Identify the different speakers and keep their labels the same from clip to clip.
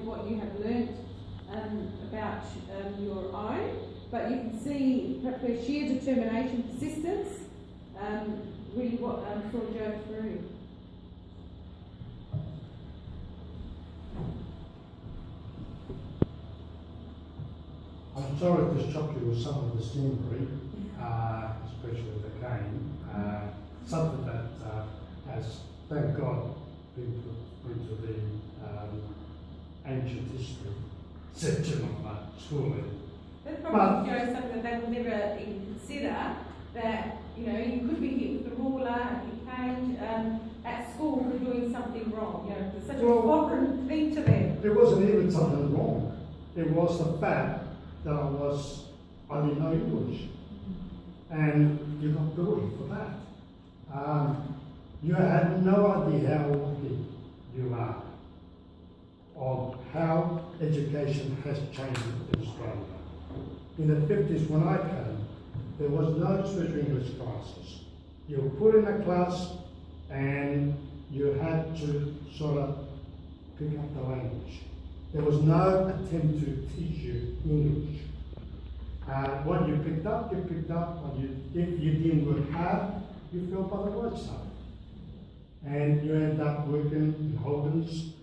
Speaker 1: what you have learnt about your own, but you can see perhaps their sheer determination, persistence, really what saw Joe through.
Speaker 2: I'm sorry to shock you with some of the scenery, especially the cane. Something that has, thank God, been put into the ancient history section of my schooling.
Speaker 1: That's probably something that they would never even consider, that you could be hit with a ruler and be caned at school for doing something wrong. It's such a foreign thing to them.
Speaker 2: It wasn't even something wrong. It was the fact that I didn't know English, and you got bullied for that. You had no idea how lucky you are of how education has changed in Australia. In the 50s when I came, there was no special English classes. You were put in a class and you had to sort of pick up the language. There was no attempt to teach you English. What you picked up, you picked up. If you didn't work hard, you fell by the wayside. And you end up working in Hogan's,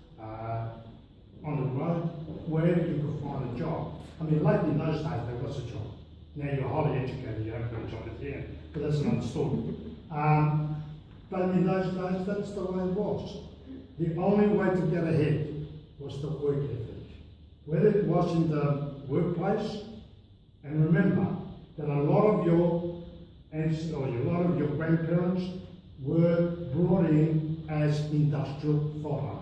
Speaker 2: on the road, wherever you could find a job. I mean, like in those days, there was a job. Now you're highly educated, you haven't got a job at the end, but that's another story. But in those days, that's the way it was. The only way to get ahead was the work ethic. Whether it was in the workplace, and remember that a lot of your ancestors or a lot of your grandparents were brought in as industrial fodder.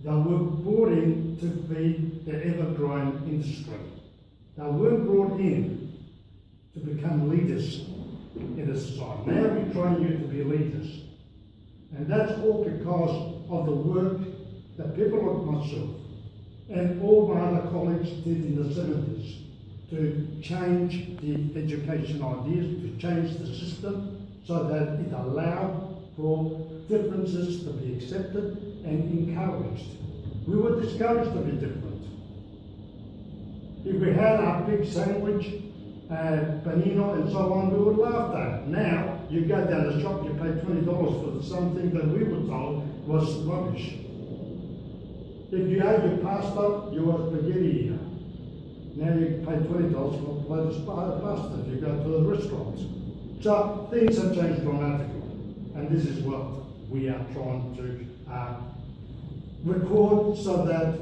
Speaker 2: They were brought in to feed the ever-growing industry. They weren't brought in to become leaders in a society. Now we train you to be leaders. And that's all because of the work that people like myself and all my other colleagues did in the 70s to change the education ideas, to change the system so that it allowed for differences to be accepted and encouraged. We were discouraged to be different. If we had our big sandwich, panino and so on, we were laughed at. Now, you go down the shop, you pay $20 for something that we were told was rubbish. If you had your pasta, you were spaghetti eater. Now you pay $20 for a plate of pasta if you go to the restaurants. So things have changed dramatically. And this is what we are trying to record so that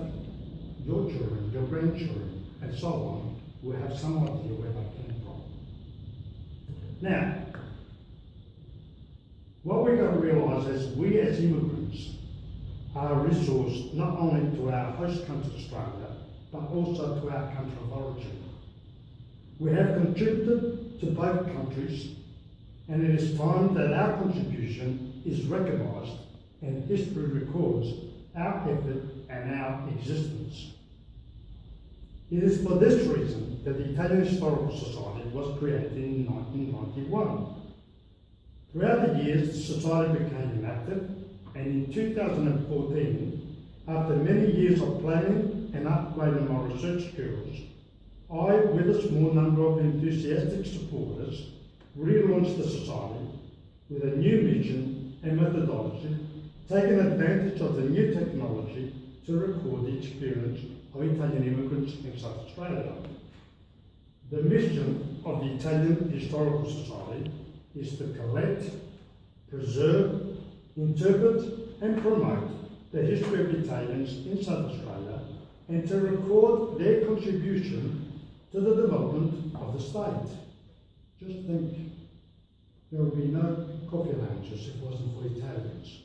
Speaker 2: your children, your grandchildren, and so on will have some idea where they came from. Now, what we've got to realise is we as immigrants are a resource not only to our host country Australia, but also to our country of origin. We have contributed to both countries, and it is time that our contribution is recognised and history records our effort and our existence. It is for this reason that the Italian Historical Society was created in 1991. Throughout the years, the society became inactive, and in 2014, after many years of planning and upgrading my research skills, I, with a small number of enthusiastic supporters, relaunched the society with a new mission and methodology, taking advantage of the new technology to record the experience of Italian immigrants in South Australia. The mission of the Italian Historical Society is to collect, preserve, interpret and promote the history of Italians in South Australia and to record their contribution to the development of the state. Just think, there would be no coffee lounges if it wasn't for Italians.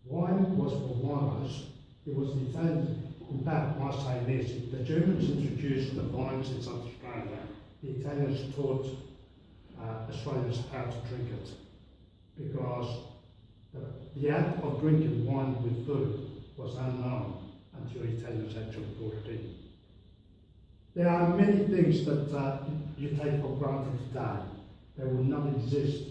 Speaker 2: Wine was for winos, it was the Italians. In fact, I say this, if the Germans introduced the wines in South Australia, the Italians taught Australians how to drink it. Because the act of drinking wine with food was unknown until Italians actually brought it in. There are many things that you take for granted today that would not exist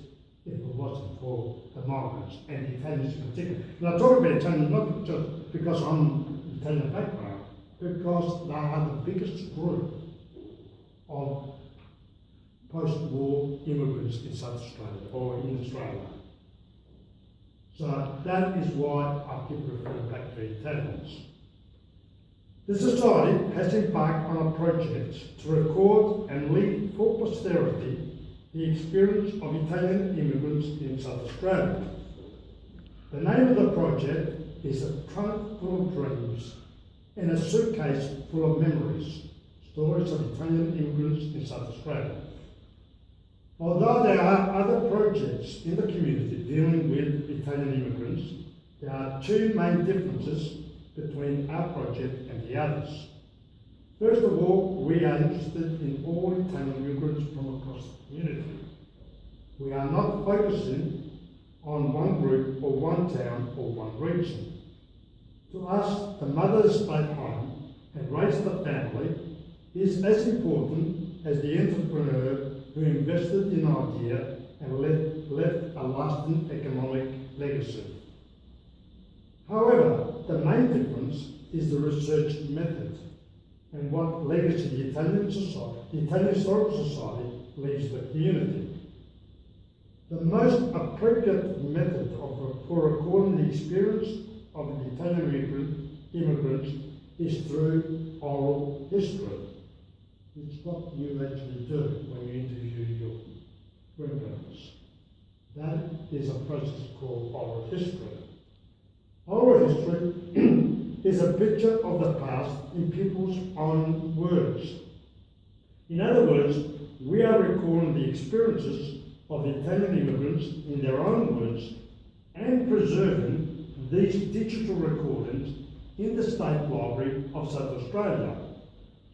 Speaker 2: if it wasn't for the migrants and the Italians in particular. And I talk about Italians not just because I'm Italian background, because they are the biggest group of post-war immigrants in South Australia, or in Australia. So that is why I keep referring back to Italians. The Society has embarked on a project to record and leave for posterity the experience of Italian immigrants in South Australia. The name of the project is A Trunk Full of Dreams and A Suitcase Full of Memories, Stories of Italian Immigrants in South Australia. Although there are other projects in the community dealing with Italian immigrants, there are two main differences between our project and the others. First of all, we are interested in all Italian immigrants from across the community. We are not focusing on one group or one town or one region. To us, the mother stayed home and raised the family is as important as the entrepreneur who invested in an idea and left a lasting economic legacy. However, the main difference is the research method and what legacy the Italian Historical Society leaves the community. The most appropriate method for recording the experience of the Italian immigrants is through oral history. It's what you actually do when you interview your grandparents. That is a process called oral history. Oral history is a picture of the past in people's own words. In other words, we are recording the experiences of the Italian immigrants in their own words and preserving these digital recordings in the State Library of South Australia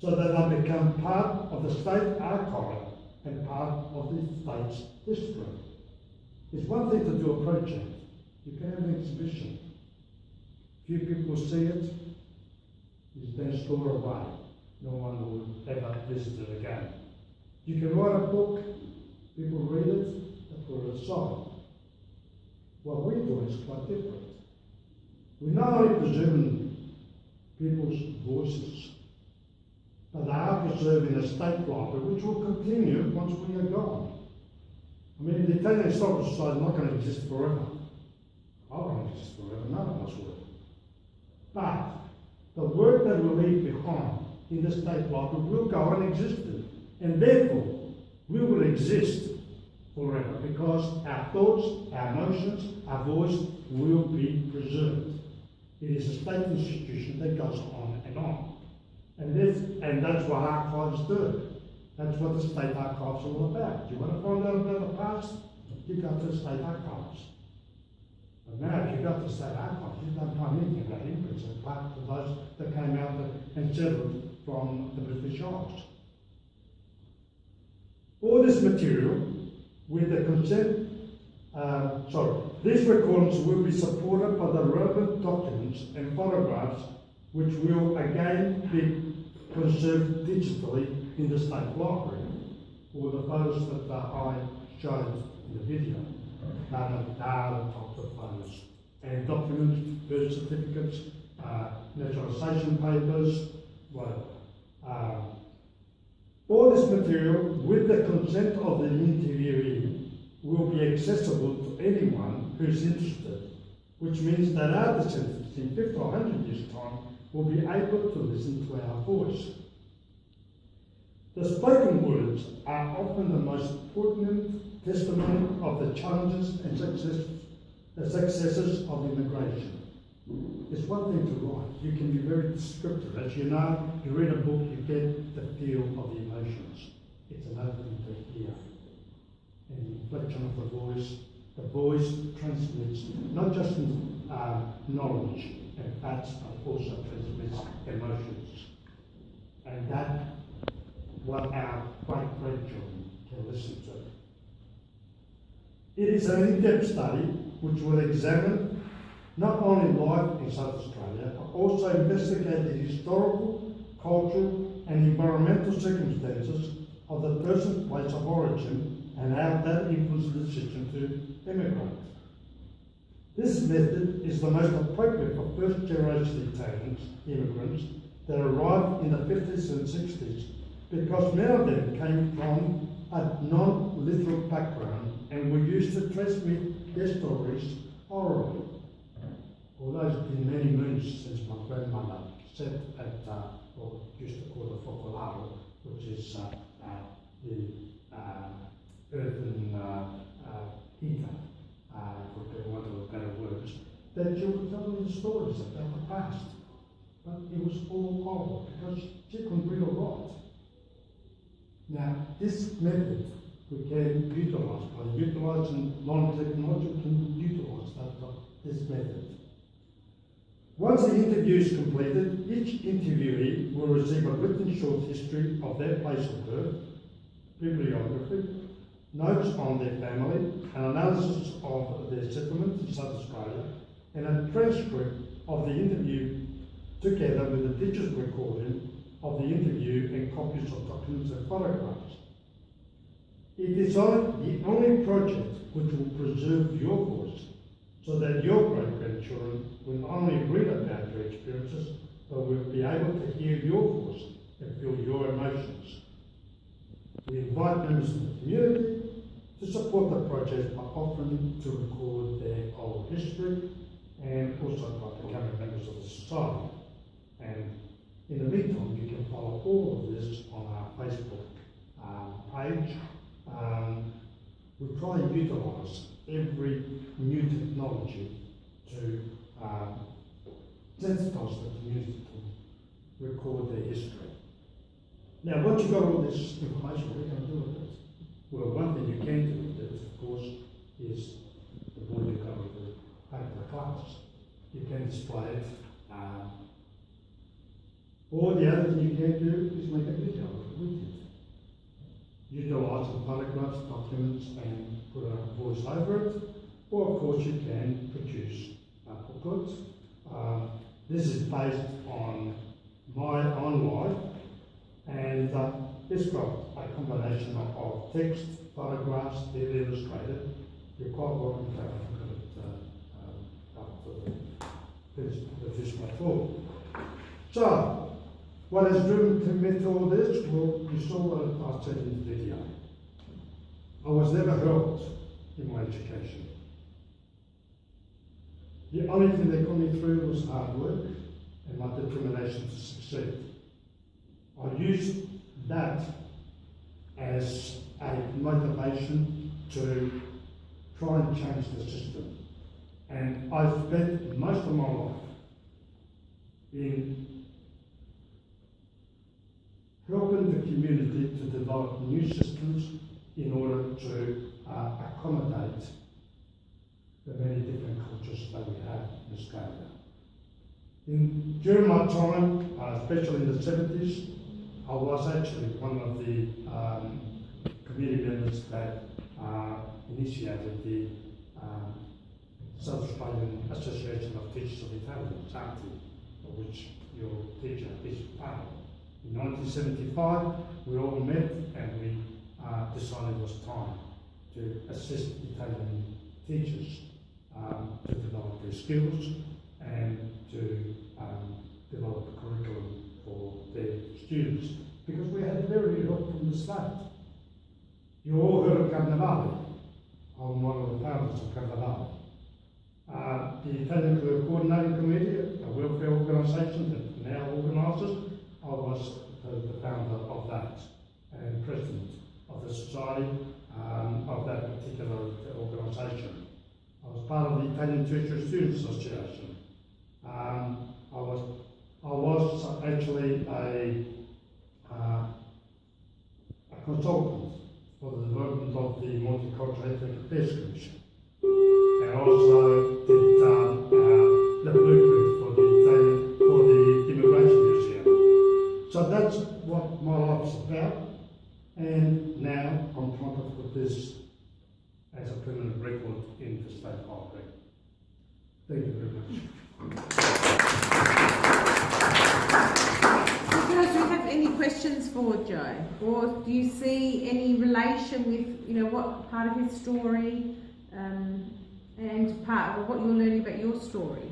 Speaker 2: so that they become part of the State Archive and part of the state's history. It's one thing to do a project. You can have an exhibition. Few people see it, it's then stored away. No one will ever visit it again. You can write a book, people read it, they put it aside. What we do is quite different. We're not only preserving people's voices, but they are preserving a state library which will continue once we are gone. I mean, the Italian Historical Society is not going to exist forever. I won't exist forever, none of us will. But the work that we leave behind in the state library will go unexistent, and therefore we will exist forever because our thoughts, our emotions, our voice will be preserved. It is a state institution that goes on and on. And that's what archives do. That's what the state archives are all about. You want to find out about the past? You go to the state archives. But now, if you go to the state archives, you don't find anything about immigrants apart from those that came out and settled from the British Isles. All this material, with the consent, these recordings will be supported by the relevant documents and photographs which will again be preserved digitally in the State Library, or the photos that I showed in the video. They are the types of photos. And documents, birth certificates, naturalisation papers, whatever. All this material, with the consent of the interviewee, will be accessible to anyone who's interested, which means that our descendants in 50 or 100 years' time will be able to listen to our voice. The spoken words are often the most poignant testimony of the challenges and successes of immigration. It's one thing to write. You can be very descriptive. As you know, you read a book, you get the feel of the emotions. It's another thing to hear. And the inflection of the voice transmits not just knowledge and facts, but also transmits emotions. And that's what our great-grandchildren can listen to. It is an in-depth study which will examine not only life in South Australia, but also investigate the historical, cultural and environmental circumstances of the person's place of origin and how that influenced the decision to emigrate. This method is the most appropriate for first-generation Italians, immigrants, that arrived in the 50s and 60s, because many of them came from a non-literal background and were used to transmit their stories orally. Although it's been many moons since my grandmother sat at what we used to call the focolaro, which is the earthen heater, for want of better words, that she would tell me stories about the past. But it was all oral because she couldn't read or write. Now, this method we can utilise. By utilising modern technology, we can utilise this method. Once the interview is completed, each interviewee will receive a written short history of their place of birth, bibliography, notes on their family, an analysis of their settlement in South Australia, and a transcript of the interview together with a digital recording of the interview and copies of documents and photographs. It is the only project which will preserve your voice, so that your great-grandchildren will not only read about your experiences, but will be able to hear your voice and feel your emotions. We invite members of the community to support the project by offering to record their oral history and also by becoming members of the society. And in the meantime, you can follow all of this on our Facebook page. We try and utilise every new technology to sensitise the community to record their history. Now, once you've got all this information, what are you going to do with it? Well, one thing you can do with it, of course, is the board you're going to take to the class. You can display it. Or the other thing you can do is make a video with it. Utilise some photographs, documents, and put a voice over it. Or, of course, you can produce booklets. This is based on my own life, and it's got a combination of text, photographs, they're illustrated. You're quite welcome to have a look at it after the finish my talk. So, what has driven me to all this? Well, you saw what I said in the video. I was never helped in my education. The only thing that got me through was hard work and my determination to succeed. I used that as a motivation to try and change the system. And I've spent most of my life in helping the community to develop new systems in order to accommodate the many different cultures that we have in Australia. During my time, especially in the 70s, I was actually one of the community members that initiated the South Australian Association of Teachers of Italian, SATI, of which your teacher is part of. In 1975, we all met and we decided it was time to assist Italian teachers to develop their skills and to develop a curriculum for their students, because we had very help from the state. You all heard of Carnevale. I'm one of the founders of Carnevale. The Italian Coordinating Committee, a welfare organisation that now organises, I was the founder of that and president of the society of that particular organisation. I was part of the Italian Tertiary Students Association. I was actually a consultant for the development of the Multicultural Ethnic Affairs Commission. And also did the blueprint for the Immigration Museum. So that's what my life's about. And now I'm trying to put this as a permanent record in the State Library. Thank you very much.
Speaker 1: Do you have any questions for Joe? Or do you see any relation with, what part of his story and part of what you're learning about your story?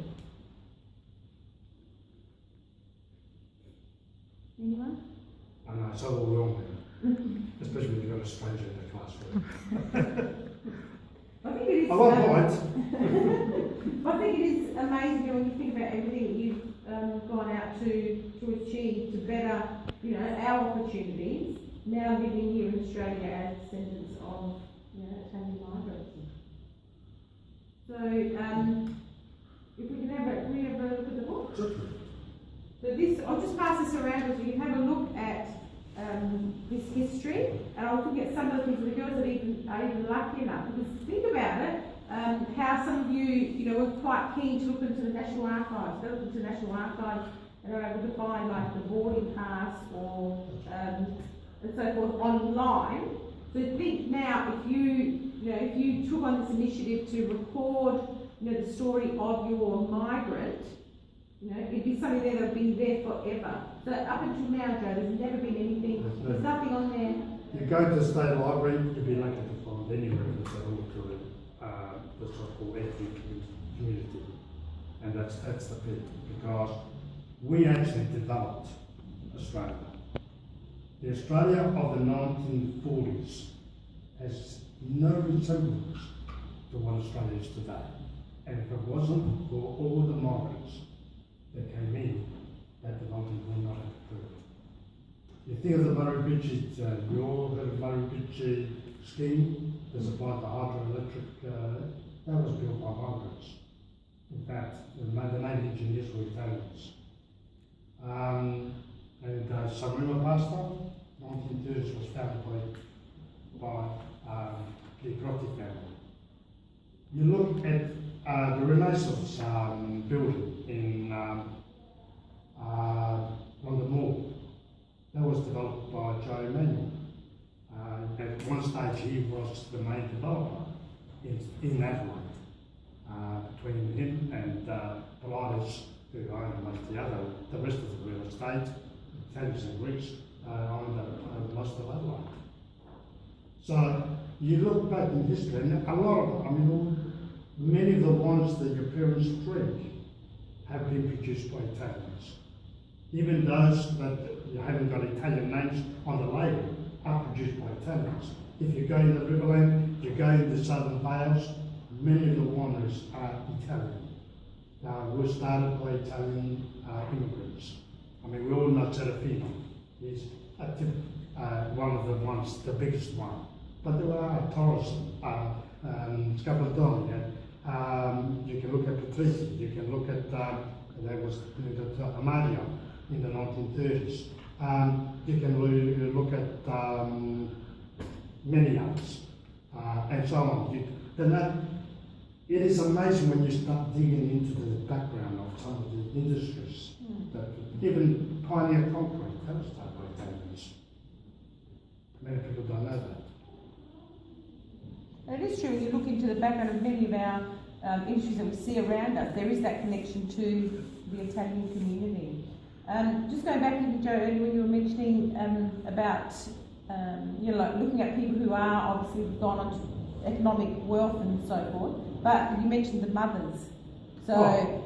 Speaker 1: Anyone?
Speaker 2: I know, it's overwhelming, especially when you've got a stranger in the classroom.
Speaker 1: I think it is.
Speaker 2: I won't point.
Speaker 1: I think it is amazing when you think about everything that you've gone out to achieve to better, our opportunities. Now living here in Australia as descendants of, Italian migrants. So, if we can have a look at the book.
Speaker 2: Sure.
Speaker 1: So this, I'll just pass this around so you can have a look at this history, and I'll look at some of the things the girls are even lucky enough, because think about it, how some of you, were quite keen to look into the National Archives. They look into the National Archives and are able to find like the boarding pass or and so forth online. So think now, if you took on this initiative to record, the story of your migrant, it'd be something there that would be there forever. So up until now, Joe, there's never been anything, there's nothing on there.
Speaker 2: You go to the state library, you'd be lucky to find anywhere that's a look to the so-called ethnic community. And that's the bit, because we actually developed Australia. The Australia of the 1940s has no resemblance to what Australia is today. And if it wasn't for all the migrants that came in, that development would not have occurred. You think of the Murrumbidgee, we all heard of the Murrumbidgee scheme that supplied the hydroelectric, that was built by migrants. In fact, the main engineers were Italians. And Saruma Pasta, 1930s, was founded by the Grotti family. You look at the Renaissance building in London Mall. That was developed by Joe Emanuel. At one stage, he was the main developer in Adelaide. Between him and Pilatus, who owned the rest of the real estate, Italians and Greeks, owned most of Adelaide. So you look back in history, and a lot of them, many of the ones that your parents drink have been produced by Italians. Even those that you haven't got Italian names on the label are produced by Italians. If you go into Riverland, you go into Southern Wales, many of the wineries are Italian. Were started by Italian immigrants. We all know Serafino. He's one of the ones, the biggest one. But there are Torres, Scapaldoni, you can look at Patrici, you can look at, there was Amalia in the 1930s. You can look at many others, and so on. It is amazing when you start digging into the background of some of the industries. That even Pioneer Concrete, that was started by Italians. Many people don't know that.
Speaker 1: It is true, when you look into the background of many of our industries that we see around us, there is that connection to the Italian community. Just going back to Joe, earlier when you were mentioning about looking at people who are obviously gone on to economic wealth and so forth, but you mentioned the mothers. So,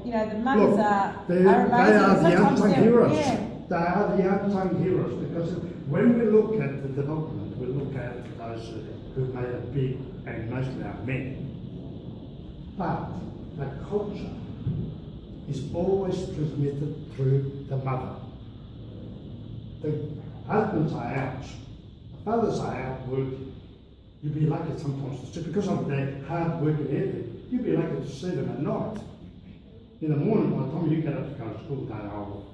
Speaker 1: the mothers are amazing.
Speaker 2: They are the unsung heroes.
Speaker 1: Yeah.
Speaker 2: They are the unsung heroes, because when we look at the development, we look at those who made it big, and mostly are men. But the culture is always transmitted through the mother. The husbands are out, the fathers are out working. You'd be lucky sometimes to see, because of their hard working ethic, you'd be lucky to see them at night. In the morning, by the time you get up to go to school, they're old.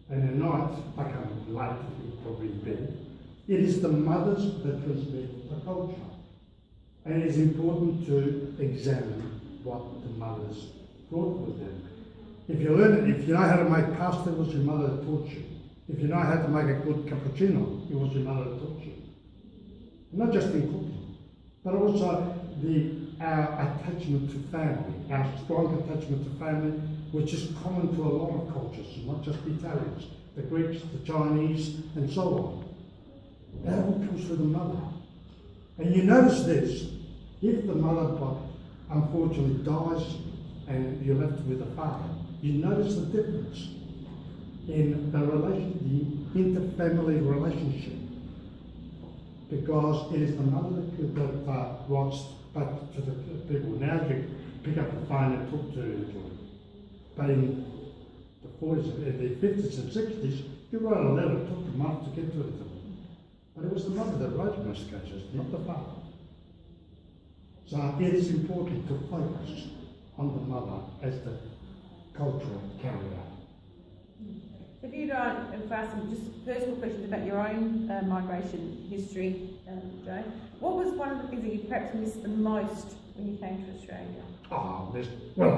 Speaker 2: And at night, I come late, you're probably in bed. It is the mothers that transmit the culture. And it is important to examine what the mothers brought with them. If you know how to make pasta, it was your mother that taught you. If you know how to make a good cappuccino, it was your mother that taught you. Not just in cooking, but also our attachment to family, our strong attachment to family, which is common to a lot of cultures, not just the Italians, the Greeks, the Chinese, and so on. That all comes through the mother. And you notice this, if the mother unfortunately dies and you're left with a father, you notice the difference in the relation, the family relationship, because it is the mother that wants back to the people. Now you pick up the phone and talk to the children. But in the 40s, the 50s and 60s, you wrote a letter, it took a month to get to it. But it was the mother that wrote in most cases, not the father. So it is important to focus on the mother as the cultural carrier.
Speaker 1: If you don't, and for some just personal questions about your own migration history, Joe, what was one of the things that you perhaps missed the most when you came to Australia?
Speaker 2: Oh, I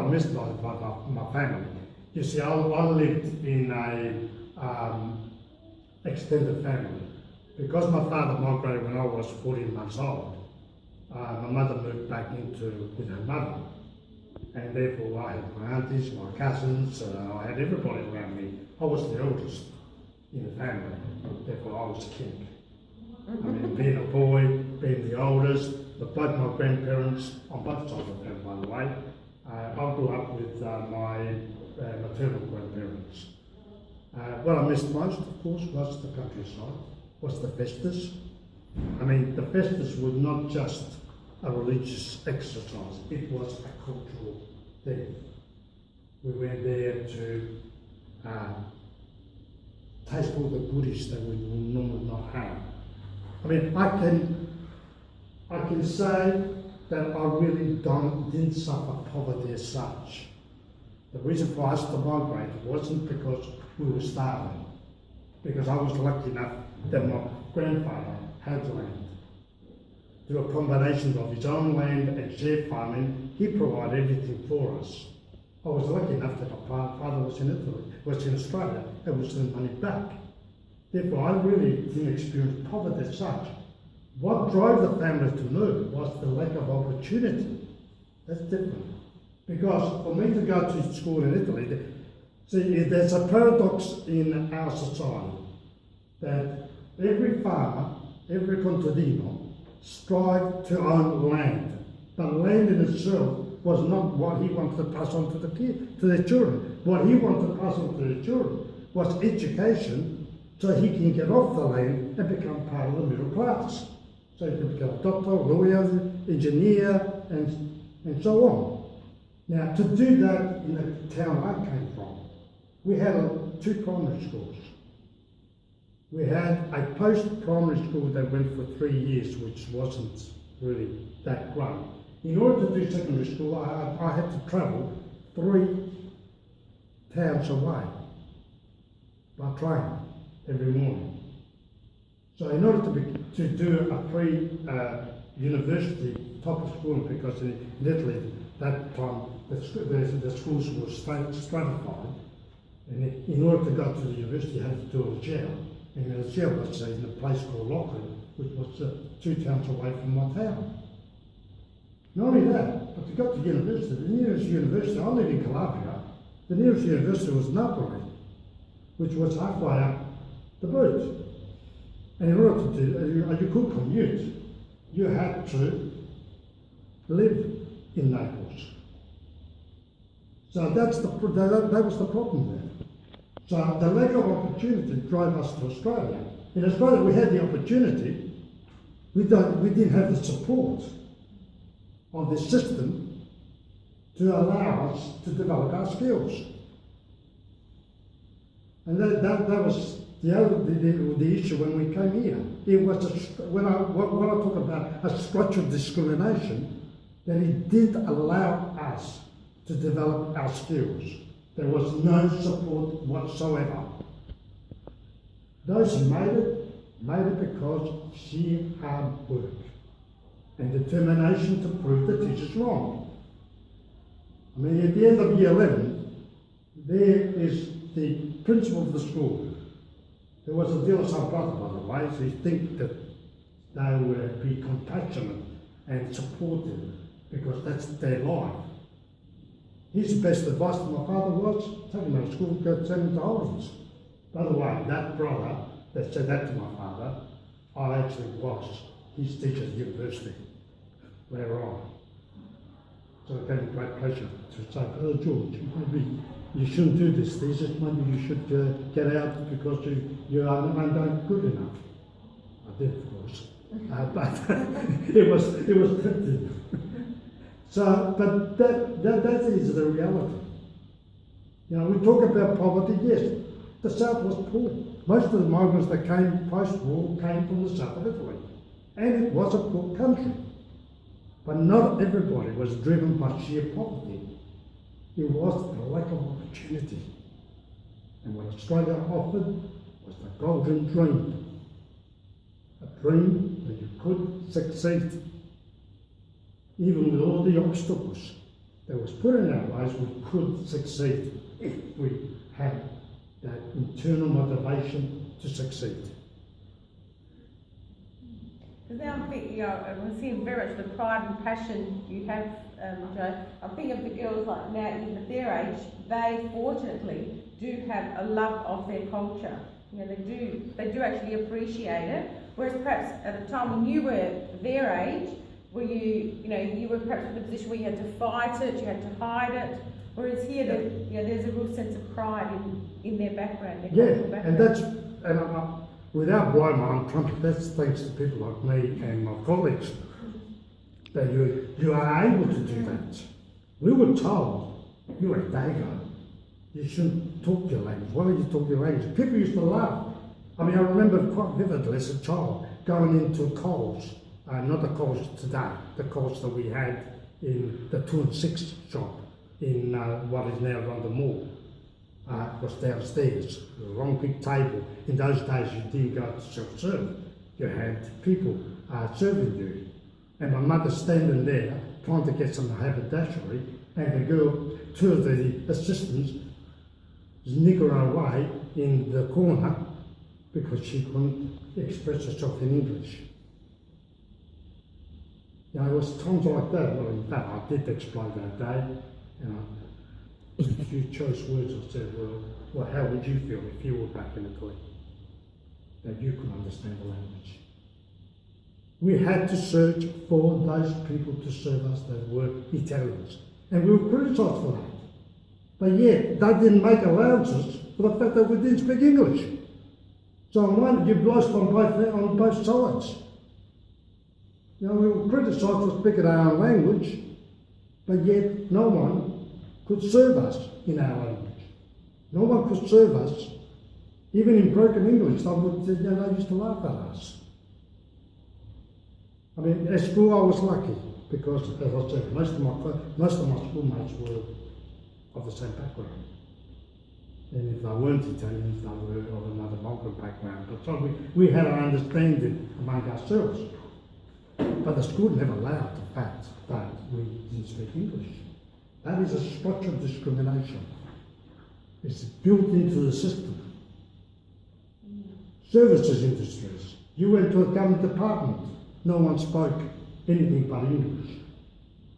Speaker 2: missed my family. You see, I lived in a extended family. Because my father migrated when I was 14 months old, my mother moved back with her mother. And therefore I had my aunties, my cousins, I had everybody around me. I was the eldest in the family, therefore I was king. I mean, being a boy, being the oldest, both my grandparents, on both sides of the family by the way, I grew up with my maternal grandparents. What I missed most, of course, was the countryside, was the festas. I mean, the festas were not just a religious exercise, it was a cultural thing. We went there to taste all the goodies that we would normally not have. I mean, I can say that I really didn't suffer poverty as such. The reason for us to migrate wasn't because we were starving, because I was lucky enough that my grandfather had land. Through a combination of his own land and shared farming, he provided everything for us. I was lucky enough that my father was in Italy, was in Australia, and was sending money back. Therefore, I really didn't experience poverty as such. What drove the family to move was the lack of opportunity. That's different. Because for me to go to school in Italy, see, there's a paradox in our society that every farmer, every contadino, strived to own land. But land in itself was not what he wanted to pass on to their children. What he wanted to pass on to their children was education so he can get off the land and become part of the middle class. So he can become a doctor, lawyer, engineer, and so on. Now, to do that in the town I came from, we had 2 primary schools. We had a post-primary school that went for 3 years, which wasn't really that great. In order to do secondary school, I had to travel 3 towns away by train every morning. So in order to do a pre-university type of school, because in Italy at that time the schools were stratified, and in order to go to the university you had to do a gel. And the gel was in a place called Lockwood, which was 2 towns away from my town. Not only that, but to go to university, the nearest university, I live in Calabria, the nearest university was Napoli, which was halfway up the boot. And in order to do, you could commute, you had to live in Naples. So that was the problem there. So the lack of opportunity drove us to Australia. In Australia we had the opportunity, we didn't have the support of the system to allow us to develop our skills. And that was the issue when we came here. It was when I talk about a structural discrimination, that it didn't allow us to develop our skills. There was no support whatsoever. Those who made it because of sheer hard work and determination to prove the teachers wrong. I mean, at the end of year 11, there is the principal of the school. There was a deal of some brother, by the way, so you think that they would be compassionate and supportive because that's their life. His best advice to my father was, take him out of school, go send him to Hollands. By the way, that brother that said that to my father, I actually was his teacher at university later on. So it gave me great pleasure to say, oh George, you shouldn't do this. Maybe you should get out because you aren't good enough. I did, of course, but it was tempting. So, but that is the reality. You know, we talk about poverty. Yes, the South was poor. Most of the migrants that came post-war came from the south of Italy, and it was a poor country. But not everybody was driven by sheer poverty. It was the lack of opportunity. And what Australia offered was the golden dream. A dream that you could succeed. Even with all the obstacles that was put in our ways, we could succeed if we had that internal motivation to succeed.
Speaker 1: Because now I'm thinking, I'm seeing very much the pride and passion you have, Joe. I'm thinking of the girls like now, even at their age, they fortunately do have a love of their culture. You know, they do actually appreciate it. Whereas perhaps at the time when you were their age, were you were perhaps in a position where you had to fight it, you had to hide it. Whereas here, there's a real sense of pride in their background, their cultural background.
Speaker 2: And without blowing my own trumpet, that's thanks to people like me and my colleagues that you are able to do that. We were told, you're a Dago, you shouldn't talk your language. Why don't you talk your language? People used to laugh. I mean, I remember quite vividly as a child going into Coles, not the Coles today, the Coles that we had in the 2 and 6 shop in what is now London Mall. Was downstairs, a long big table. In those days you didn't go to self-serve, you had people serving you. And my mother standing there trying to get some haberdashery, and the girl, 2 of the assistants, niggering away in the corner because she couldn't express herself in English. You know, it was times like that. Well, in fact, I did explain that day. You know, a few choice words. I said, well, how would you feel if you were back in Italy? That you could understand the language. We had to search for those people to serve us that were Italians. And we were criticised for that. But yet, they didn't make allowances for the fact that we didn't speak English. So on one, you've lost on both sides. You know, we were criticised for speaking our own language, but yet no one could serve us in our language. No one could serve us, even in broken English. They used to laugh at us. I mean, at school I was lucky because, as I said, most of my schoolmates were of the same background. And if they weren't Italians, they were of another migrant background. But so we had an understanding among ourselves. But the school never allowed the fact that we didn't speak English. That is a structural discrimination. It's built into the system. Services industries. You went to a government department, no one spoke anything but English.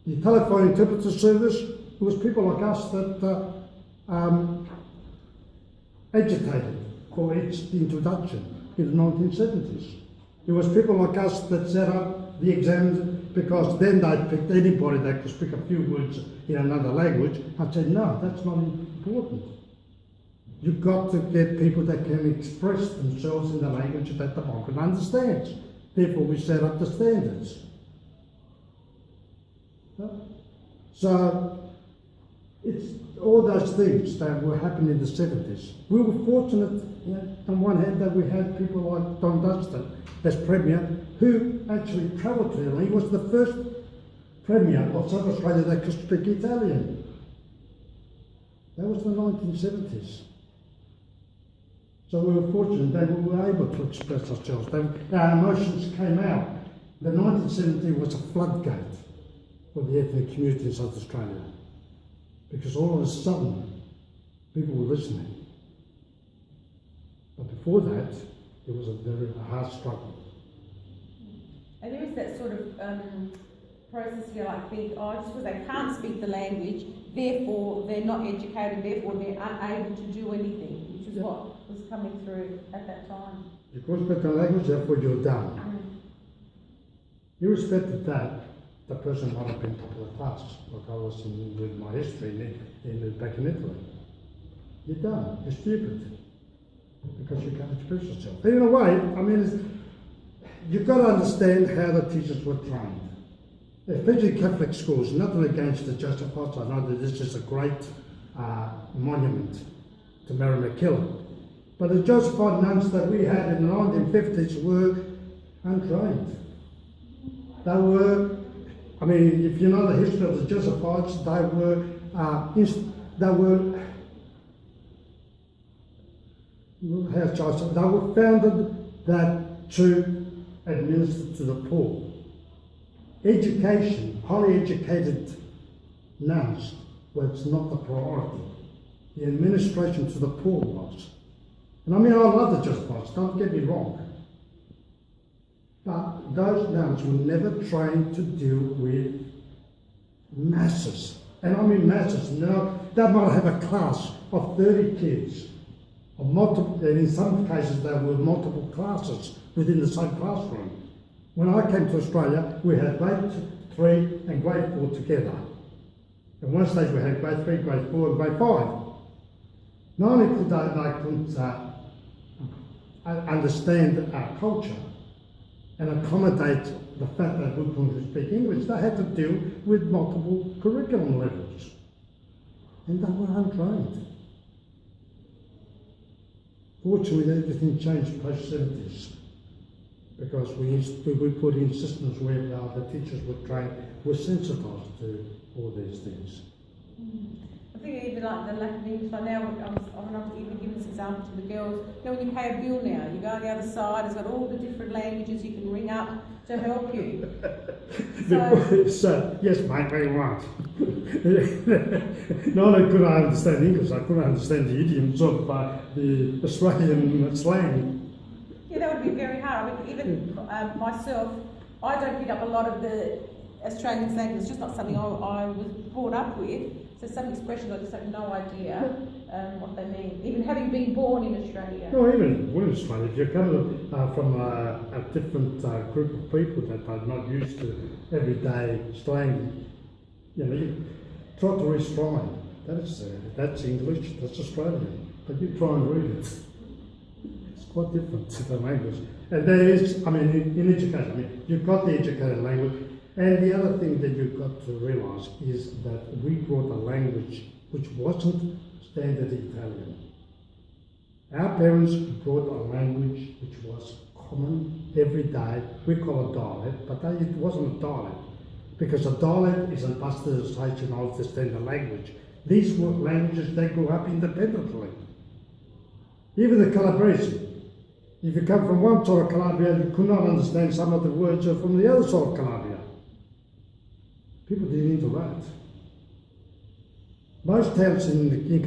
Speaker 2: The telephone interpreter service, it was people like us that agitated for its introduction in the 1970s. It was people like us that set up the exams because then they picked anybody that could speak a few words in another language. I said, no, that's not important. You've got to get people that can express themselves in the language that the market understands. Therefore, we set up the standards. So, it's all those things that were happening in the 70s. We were fortunate, on one hand, that we had people like Don Dunstan as Premier, who actually travelled to Italy. He was the first Premier of South Australia that could speak Italian. That was the 1970s. So we were fortunate that we were able to express ourselves. Our emotions came out. The 1970s was a floodgate for the ethnic community in South Australia, because all of a sudden people were listening. But before that, it was a very hard struggle.
Speaker 1: And there is that sort of process here, like think, just because they can't speak the language, therefore they're not educated, therefore they're unable to do anything, which is what was coming through at that time.
Speaker 2: You can't speak the language, therefore you're down. Irrespective of that, the person might have been top of the class, like I was with my history back in Italy. you're done. You're stupid. Because you can't express yourself. In a way, I mean, you've got to understand how the teachers were trained. Especially Catholic schools, nothing against the Josephite. I know that this is a great monument to Mary MacKillop. But the Josephite nuns that we had in the 1950s were untrained. They were, I mean, if you know the history of the Josephites, they were founded that to administer to the poor. Education, highly educated nuns was not the priority. The administration to the poor was. And I mean, I love the Josephite, don't get me wrong. But those nuns were never trained to deal with masses. And I mean masses. Now, they might have a class of 30 kids. And in some cases, there were multiple classes within the same classroom. When I came to Australia, we had grade 3 and grade 4 together. At one stage, we had grade 3, grade 4, and grade 5. Not only could they couldn't understand our culture and accommodate the fact that we couldn't speak English, they had to deal with multiple curriculum levels. And they were untrained. Fortunately, everything changed post-70s because we put in systems where the teachers were trained, were sensitised to all these things.
Speaker 1: I think even like the lack of English, like now, I'm even giving this example to the girls, you know, when you pay a bill now, you go on the other side, it's got all the different languages you can ring up to help you.
Speaker 2: So yes, mate, we want. Not only could I understand English, I couldn't understand the idioms of the Australian slang.
Speaker 1: Yeah, that would be very hard. I mean, even myself, I don't pick up a lot of the Australian slang. It's just not something I was brought up with. So some expressions I just have no idea what they mean. Even having been born in Australia.
Speaker 2: No, even in Australia, if you're coming from a different group of people that are not used to everyday slang, you know, you try to restrain. That's English, that's Australian. But you try and read it. It's quite different to the language. And there is, I mean, in education, I mean, you've got the educated language. And the other thing that you've got to realise is that we brought a language which wasn't standard Italian. Our parents brought a language which was common, everyday. We call it dialect, but it wasn't a dialect. Because a dialect is a bastardisation of the standard language. These were languages they grew up independently. Even the Calabrese. If you come from one side of Calabria, you could not understand some of the words from the other side of Calabria. People didn't interact. Most towns in Calabria